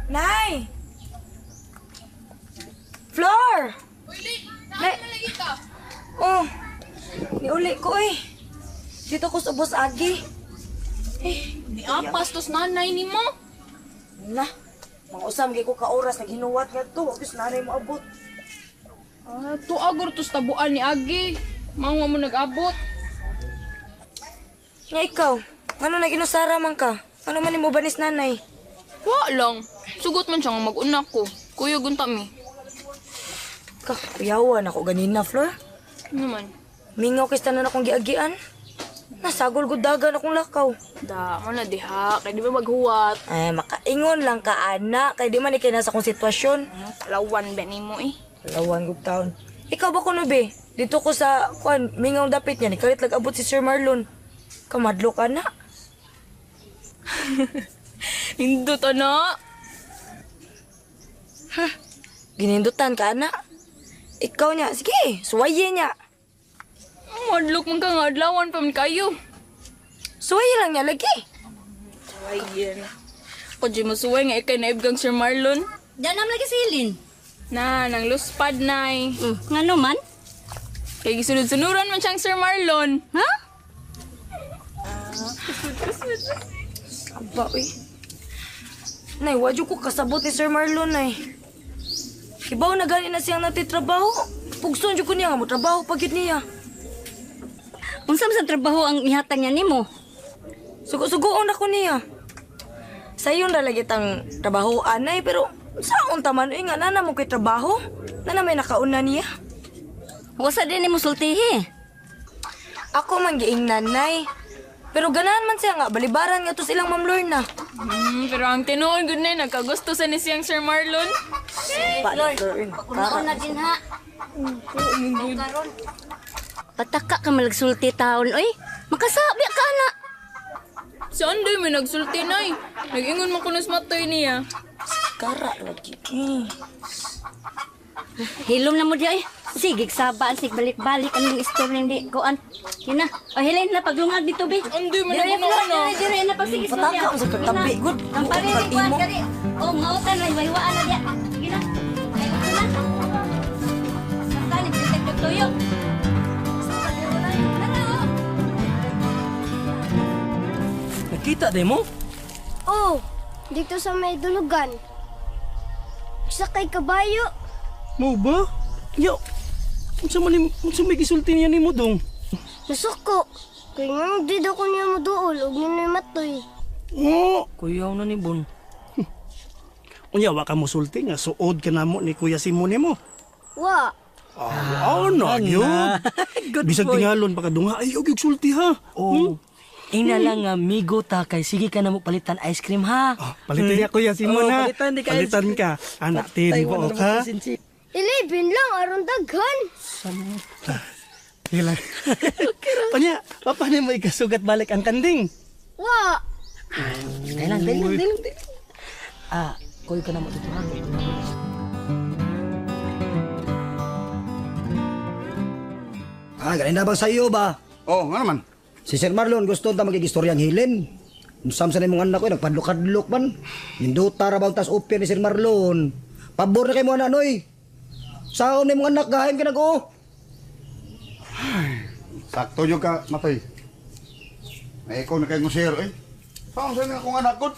Nay! Floor! Uli, Nay! nalagi ka. Oh, niuli ko eh. Dito ko sa Boss Agi. Ni apas tos nanay ni mo. Na, mga usam gi ko ka oras na ginuwat nga to. Abis nanay mo abot. Ah, tuagor tos tabuan ni Agi. Mangwa mo nag-abot. Nga ikaw, ano na ginusara man ka? Ano man mo banis nanay? Wa lang. Sugot man siya nga mag-una ko. Kuya gunta mi. Kuyawan ako ganina, Flor. Ano man? Mingaw kay tanan akong giagian. Nasagol gud dagan akong lakaw. Da, mo na diha. Kaya di ba maghuwat? Ay, makaingon lang ka, ana. Kay di man ikay nasa akong sitwasyon. Lawan ba ni mo eh? Lawan gud taon. Ikaw ba kuno be? Dito ko sa kuan, mingaw dapit niya. Ikalit lag-abot si Sir Marlon. Kamadlo ka na. Hindot ana. Ginindutan ka, ana. Ikaw niya, sige, suwaye niya. Madlok man ka nga adlawan pa man kayo. Suwaye lang niya lagi. Ayan. Ako di masuway nga ikay naibgang Sir Marlon. Diyan naman lagi silin. Na, nang luspad nay. Nga naman? Kaya gisunod-sunuran man siyang Sir Marlon. Ha? Aba, uy. Nay, wadyo ko kasabot ni Sir Marlon, nay. Kibaw na gani na siyang natitrabaho. Pugson dyo ko niya nga mo trabaho pagit niya. Unsa sa trabaho ang ihatag niya nimo? Sugo-sugoon ako niya. Sayon na lagi tang trabaho anay, pero saan taman nga nana mo kay trabaho? Nana may nakauna niya. Wasa din nimo sultihi. Ako man giing nanay. Pero ganahan man siya nga, balibaran nga to silang Ma'am Lorna. Pero ang tinuod gud na nagkagusto sa ni siyang Sir Marlon. Kunaon na din ha. Karon. Pataka ka malagsulti taon oy. Makasabi ka na. Si Andoy may nagsulti nay. Nag-ingon mo kunos matoy niya. Kara lagi. Hilom na mo di ay. Sige, sabaan, sig balik-balik ang istorya hindi kuan. Yun na. O Helen na paglungag dito be. Andoy man Dire nag na dire na pag sige istorya. Pataka mo sa katabi, good. Ang pare ni kuan kari. Oh, ngautan ay waywaan na dia. Sige na. Ay na. Sakta ni detektif tuyo. Nakita din mo? Oh, dito sa may dulugan. Isa kay kabayo. Mo ba? Yo. Unsa may gisulti niya nimo dong? Nasuko. Kaya nga di daw ko niya maduol. Huwag niya na matoy. Oh, Kuyaw na ni Bon. unya wa ka musulti nga suod ka namo ni Kuya Simon nimo. Wa. Oh, no, yun. Bisag tingalon pa kadunga ay og sulti ha. Oh. Ina lang nga migo ta kay sige ka na mo palitan ice cream ha. Palitan niya Kuya Simon Oh, ha. palitan di ka Palitan ka. Anak tin po ka. 11 lang, aron daghan. Hila. Panya, papa ni mo ikasugat balik ang kanding. Wa. Dahil lang. Kuy ka na mo dito ha. Galing na bang sa iyo ba? Oh, nga naman. Si Sir Marlon gusto ta magigistorya ang hilin. Usam sa nimong anak ko, nagpadlok-adlok man. Ninduta ra bang tas upyan ni Sir Marlon. Pabor na kay mo anak noy. Saon nimong anak gahain ka nag-o. Sakto yung ka, Matoy. May ikaw na kayo sir, eh. Saan sa'yo akong anak ko?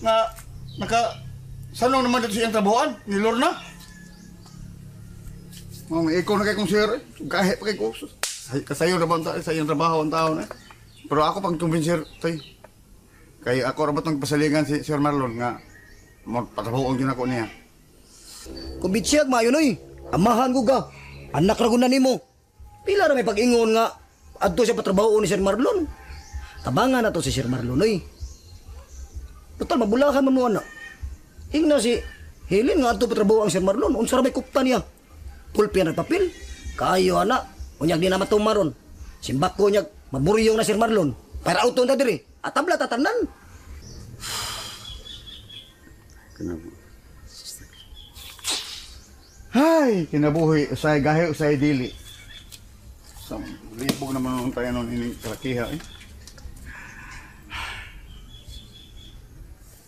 Nga, sanong naman dito siyang trabuhan? Ni Lorna? Oh, may ikaw na kayo sir, eh. Kahit pa kayo ko. Kasayo na ba ang sa iyong trabaho ang taon, eh. Pero ako pang kumbinser, Toy. Kaya ako rabat ng pasalingan si Sir Marlon nga patrabuhan din ako niya. Kumbitsiyag mayo noy. Amahan ko ka. Anak ra na nimo. Pila ra may pag-ingon nga adto siya patrabaho ni Sir Marlon. Tabangan na to si Sir Marlon oy. Total mabulakan man mo anak. Ingna si Helen nga adto patrabaho ang Sir Marlon. Unsa ra may kupta niya? Pulpian at papel. Kayo anak. Unyag di na matumaron. Simbak ko unyag maburyong na Sir Marlon. Para auto na diri. Atabla tatanan. Hay, kinabuhi, usay gahi, usay dili. Libog naman nung tayo nun ining kalakiha, eh.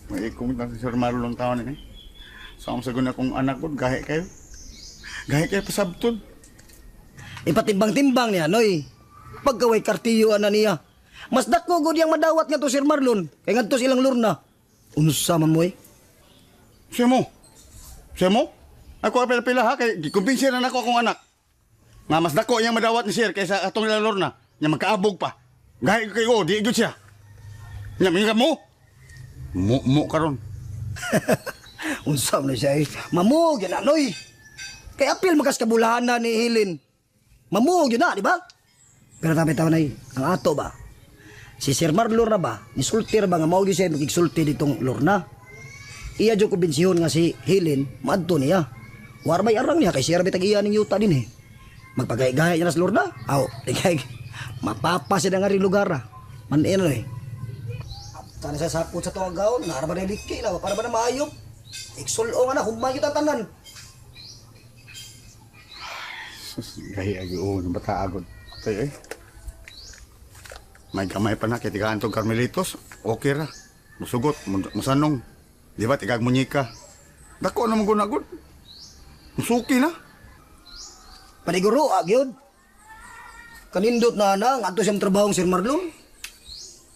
May ikong na si Sir Marlon taon, eh. Sa sagun akong anak ko, gahe kayo. Gahe kayo pasabtod. Ipatimbang-timbang niya, noy. Pagkaway kartiyo na niya. Mas dako gud yang madawat nga to Sir Marlon. Kay ngadto silang lurna. Unsa man mo eh? Siya mo? Ako ang pila-pila ha, kay gikumbinsi na ako akong anak. Nga mas dako yang madawat ni Sir kaysa atong ilalor na. Nga magkaabog pa. Gahe kayo, di igod siya. Nga, minga mo? Mo karon. Unsa man siya eh? Mamug yun na, noy. Kay apil magas kabulahan na ni Hilin. Mamug yun na, di ba? Pero tabi-tawa na ang ato ba? Si Sir Marlon na ba? Nisulti ra ba nga mao gyud siya magigsulti ditong Lorna? Iya jo kumbensyon nga si Helen, maadto niya. Warbay arang niya kay siya ra bitag iya ning yuta din eh. Magpagay-gay niya sa Lorna. Aw, digay. Mapapa siya nga rin lugar ah. Manin eh. Sana sa sapot sa tuwang gaon, nara ba na liki na, para ba na maayop? Iksulong na, humay kita tanan. Gahe agi o, nang bata agod. Tayo eh. May kamay pa na, kaya tigaan itong Carmelitos. Okay ra. Musugot, musanong. Di ba, tigag munyika. Dako na magunagod. Musuki na. Paniguro, agyod. Kanindot na nga ato siyang trabahong Sir Marlon.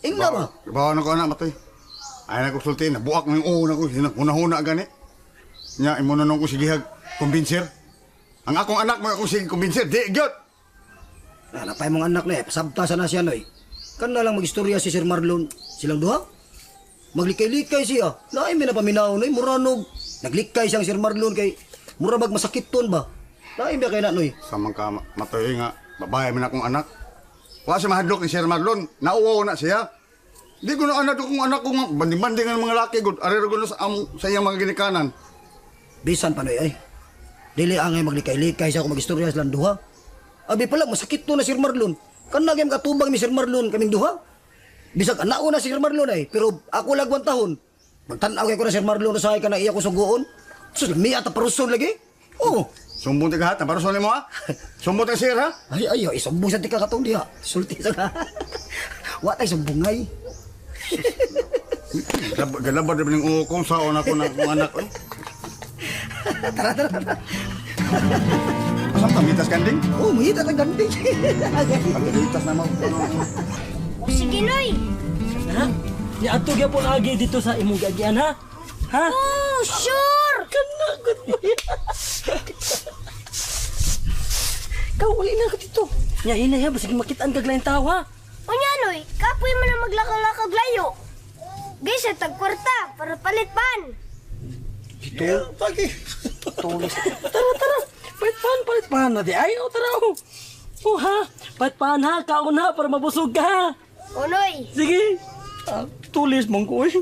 Ingna ba? Bawa na ko anak, matay. Ay na ko sulti, nabuak na yung na ko. Huna-huna gani. Nya, imo na nung ko sigihag kumbinser. Ang akong anak mo akong sige kumbinser. Di, gyot! Napay mong anak na eh, pasabtasan na siya noy. Kan na lang mag-istorya si Sir Marlon. Silang duha? Maglikay-likay siya. Naay may napaminaw noy, muranog. Naglikay siyang Sir Marlon kay mura masakit ton ba? Naay may kay na noy. Samang ka matoy nga, babae man akong anak. Wa siya mahadlok ni Sir Marlon. Nauwaw na siya. Di ko na anak kong anak ko nga. Banding-banding ng mga laki gud. Arero ko sa iyang mga ginikanan. Bisan pa noy ay. Dili angay maglikay-likay siya kung mag-istorya silang duha. Abi pala, masakit to na Sir Marlon. Kan na game katubang ni Sir Marlon kaming duha. Bisag anak ko na si Sir Marlon ay, pero ako lagwan tahon. Magtanaw kay ko na Sir Marlon na sahay ka na iya ko suguon. Sus, miya ta paruson lagi. Oh. Sumbong tiga hat, para mo ha? Sumbong tiga Sir ha? Ay, isumbong sa tika katong diha. Sulti sa ka. Wa tay sumbungay. Galabad na ng ukong saon ako na akong anak. Tara. Asam tamitas kanding? Oh, mahita ang ganding. Tamitas na mo. Sige, Noy. Ha? Ni ato gyapon agi dito sa imong gagian ha? Ha? Oh, sure. Kana gud niya. Kau uli na ka dito. Nya ina ya basig makitaan kag lain tao ha. Unya, Noy. Kapoy mo na maglakaw-lakaw layo. Gisa, tagkwarta para palitpan. Ito, pagi. Tara. Palit-pan na di ay. O tara o. O ha, palit-pan ha, kaon ha para mabusog ka ha. O, Noy. Sige. Tulis mong ko eh.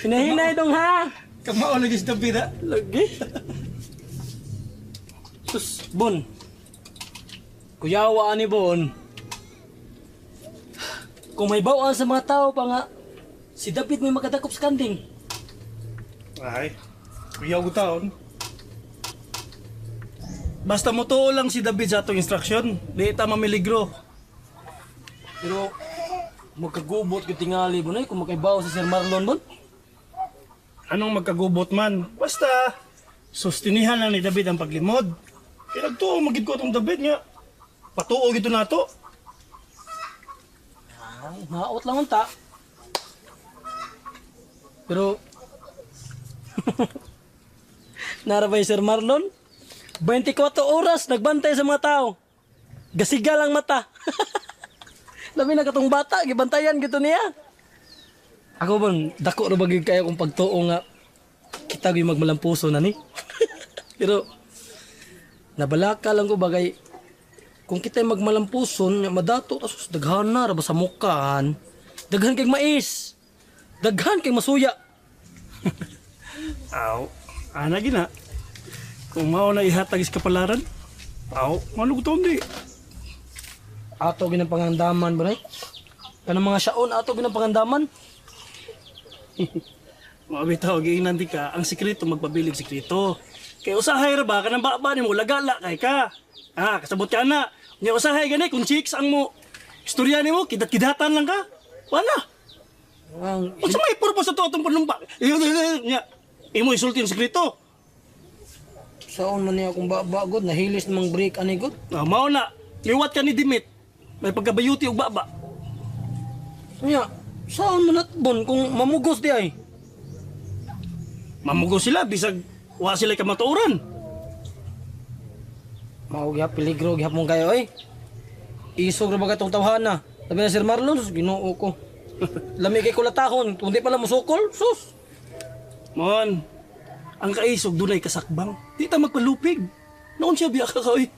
Hinahinay dong ha. Kamao lagi sa bida. Lagi. Sus, Bon. Kuyawa ni Bon. Kung may bawaan sa mga tao pa nga, si David may makadakop sa kanding. Ay, kuyaw ko taon. Basta mo tuo lang si David sa atong instruksyon. Di ta mamiligro. Pero, magkagubot ko tingali mo na kung makaibaw sa Sir Marlon Bon. Anong magkagubot man. Basta, sustinihan lang ni David ang paglimod. Kaya nagtuo magid ko itong David nga. Patuo gito na to. Maot lang unta. Pero, narabay Sir Marlon, 24 oras nagbantay sa mga tao. Gasiga lang mata. Labi na katong bata, gibantayan gito niya. Ako bang, dako na bagay kaya kung pagtuo nga, kita ko yung magmalampuso na ni. Pero, nabalaka lang ko bagay, kung kita yung magmalampuson, madato, tasos daghan na, raba sa mukaan, daghan kay mais, daghan kay masuya. Aw, ana gina. Kung mao na ihatag is kapalaran, aw, malugutom di. Ato ginang pangandaman ba nay? Kanang mga syaon, ato ginang pangandaman. Mabitaw, giinan di ka, ang sikreto magpabilig sikreto. Kaya usahay ra ba, kanang baba ni mo, lagala kay ka. Kasabot ka na. Nya usahay gani, kung chicks ang mo, istorya ni mo, kidat-kidatan lang ka. Wala. Ang Kung sa may purpose ito itong panumpa, nya, imo isulti yung sekreto. Saan man niya akong babagod, nahilis namang break ani god. Mao na, liwat ka ni Dimit. May pagkabayuti og baba. Nya, saan man natbon kung mamugos di ay? Mamugo sila, bisag wa sila kamatuoran. Mao gyap peligro gyap mong kayo ay. Isog ra ba katong tawhana? Sabi na Sir Marlon, sus, Ginoo ko. Lami kay kulatahon, kung di pala musukol, sus. Mon, ang kaisog dunay kasakbang. Di ta magpalupig. Noon siya biya ka oy.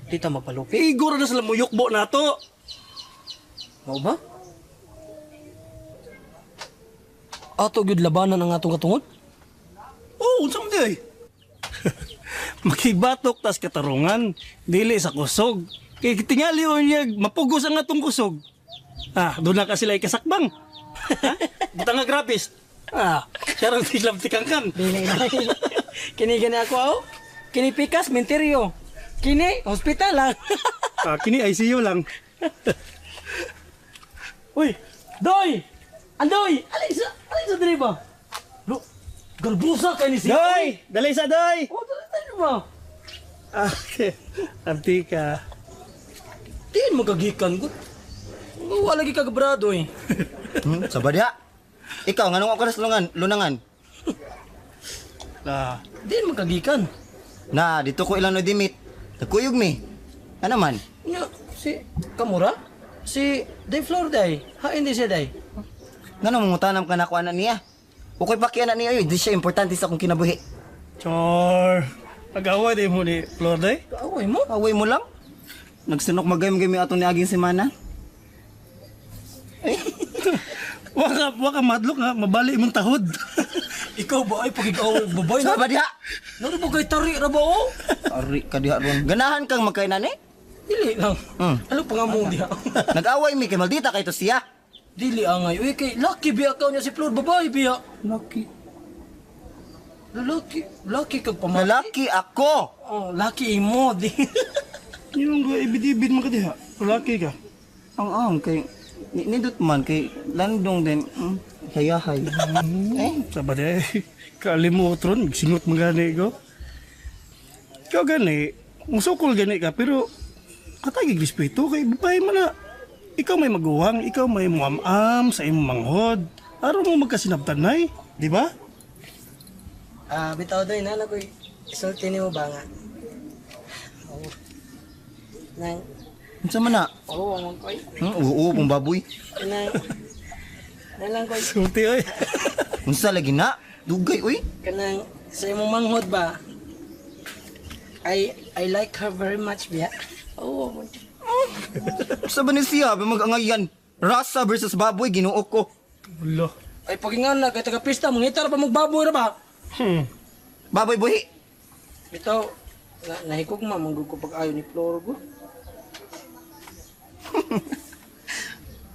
Di ta magpalupi. Igor na sila mo yukbo nato. Mao ba? Ato gyud labanan ang atong katungod? Oh, unsa man di ay? Makibatok tas katarungan, dili sa kusog. Kay tingali niya mapugos ang atong kusog. Doon na ka sila ikasakbang. Butang nga grabis. Siya rin silang tikangkan. Dili na. Kini gani ako aw. Kini pikas menteryo. Kini hospital lang. Kini ICU lang. Uy, Doy! Andoy! Alisa diri ba? Lo, galbusa kay ni siya. Doy! Dali sa Doy! Oh, dali ba? Okay. Abdi ka. Di magagikan ko. Wala lagi kagabrado eh. Sabad ya. Ikaw, nganong ako na lunangan? Di magagikan. Na, dito ko ilang no Dimit. Nagkuyog mi. Ano man? Nya, si Kamura? Si Day Flor day. Ha, hindi siya day. Nganong mangutanam ka na ako anak niya? Ukoy pa kaya anak niya yun. Di siya importante sa akong kinabuhi. Chor. Pag-away din mo ni Flor Day. Kaaway mo? Away mo lang. Nagsunok magayam-gayam yung atong ni aging semana. Waka madlok nga, mabali imong tahod. Ikaw ba ay pag ikaw baboy na? Sabad ya. Naro ba kay tari ra ba o? Ari ka diha ron. Ganahan kang magkainan eh. Dili lang. Ano pa nga mo diha? Nag-away mi kay maldita kay to siya. Dili angay. Uy kay lucky biya ka niya si Flor babae biya. Lucky. Lucky kag pamati. Lalaki ako. Oh, lucky imo di. Yung go ibid-ibid mo ka diha. Laki ka. Ang kay nindot man kay landong din. Hayahay. Sabad eh. Kalimutron, singot mo gani ko. Ikaw gani, musukol gani ka, pero katagig respeto kay babae mo na. Ikaw may maguwang, ikaw may muamam sa imong manghod. Araw mo magkasinabtan na di ba? Bitaw doy na koy. Isulti nimo ba nga? Nang Unsa man na? amon koy. Oo, pong baboy. Nalang koy. Sulti oy. Unsa lagi na? Dugay oy. Kanang sa imong manghod ba? I like her very much biya. Oo, amon. Sa ba ni siya magangayan? Rasa versus baboy Ginoo ko. Ulo. Ay pagingan na kay taga pista mangitar pa magbaboy ra ba? Baboy buhi. Bitaw nahikog ma manggug ko pag ayo ni Flor ko.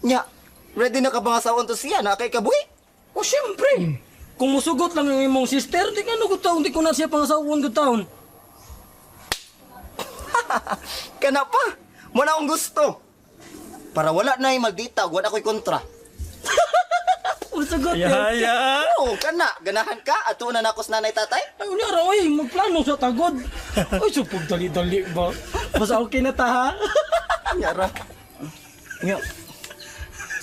Nya, ready na ka ba nga to siya na kay kabuhi? O syempre. Kung musugot lang yung imong sister, di ka nugot taon, di ko na siya pangasawon ko taon. Kana pa. Mo na akong gusto. Para wala na yung maldita, wala ko'y kontra. Musugot Yaya. Oo, kana. Ganahan ka? Ato na nakos nanay tatay? Ay, unyara, oy, magplano sa tagod. Ay, supog dali-dali ba? Basta okay na ta, ha? Nyara. Nya.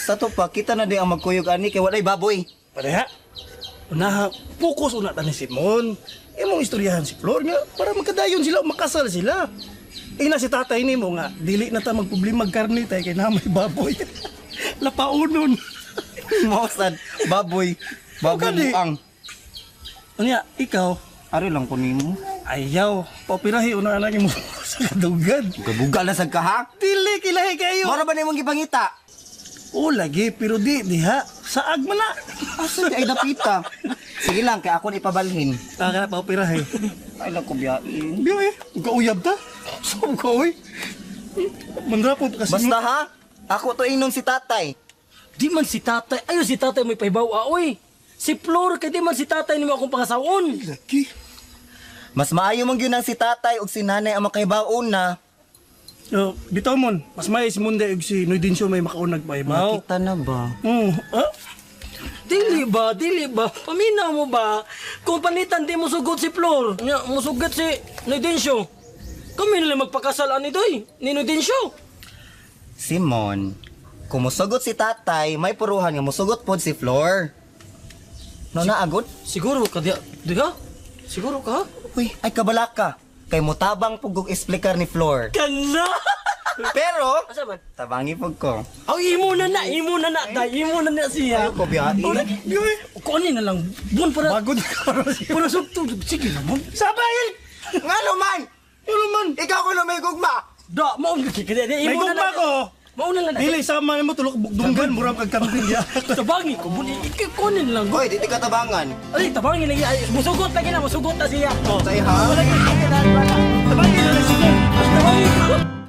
Sa to pa, kita na di ang magkuyog ani kay walay baboy. Pareha. Unaha, focus una ta ni Simon. Imong istoryahan si Flor nga para magkadayon sila, makasal sila. Na si tatay ni mo nga, dili na ta magproblema magkarni tay kay namay baboy. Lapaunon. Mausad, baboy. Baboy Kani. buang. Unya, ikaw, Ari lang ko nimo. ayaw, papirahi una anak mo sa kadugan. Gabuga na sad ka ha? Dili kilahi kayo. Mora ba nimong gipangita? O lagi, pero di, diha. Saag man na. Asa di ay dapita. Sige lang, kay ako ipabalhin. Taka na papirahi. Ay lang ko biyain. Biyo eh, uka-uyab ta. So, uka-uy. Mandrapot kasi. Basta ha, ako to inon si tatay. Di man si tatay, ayo si tatay may pahibaw, oy. Si Flor, kay di man si tatay ni mo akong pangasawon. Lagi. Mas maayo mong yun ang si tatay o si nanay ang makahibaon na. Bitaw mon, mas may si Munde ug si Noy Dinsyo may makaunag pa ibaw. Nakita na ba? Oh, Dili ba? Paminaw mo ba? Kung panitan di mo sugot si Flor, musugot si Nudensyo. Kami nila magpakasalaan ni Doy, ni Nudensyo. Simon, kung musugot si tatay, may puruhan nga musugot pod si Flor. No naagot? Siguro ka di ka? Siguro ka? Uy, ay kabalak ka. Kay mutabang pugog explicar ni Flor. Kana! Pero, Asa man? tabangi pug ko. Ang imo na siya. Ayaw ko biyahe. Oh, kunin na lang. Buwan para... Bagod ka ron siya. Para sugtog. Sige na mo. Sabayan! Nga naman! Ikaw ko na may gugma! Da, mauna ka. May gugma ko! Mauna lang. Dili, sama mo tulok bugdunggan, murang kagkambing niya. Tabangi ko. Kunin lang. Hoy, di ka tabangan. Ay, tabangi lagi. Ay, musugot lagi na. Musugot na siya. Say ha? Tabangi na lang sige. Tabangi ko.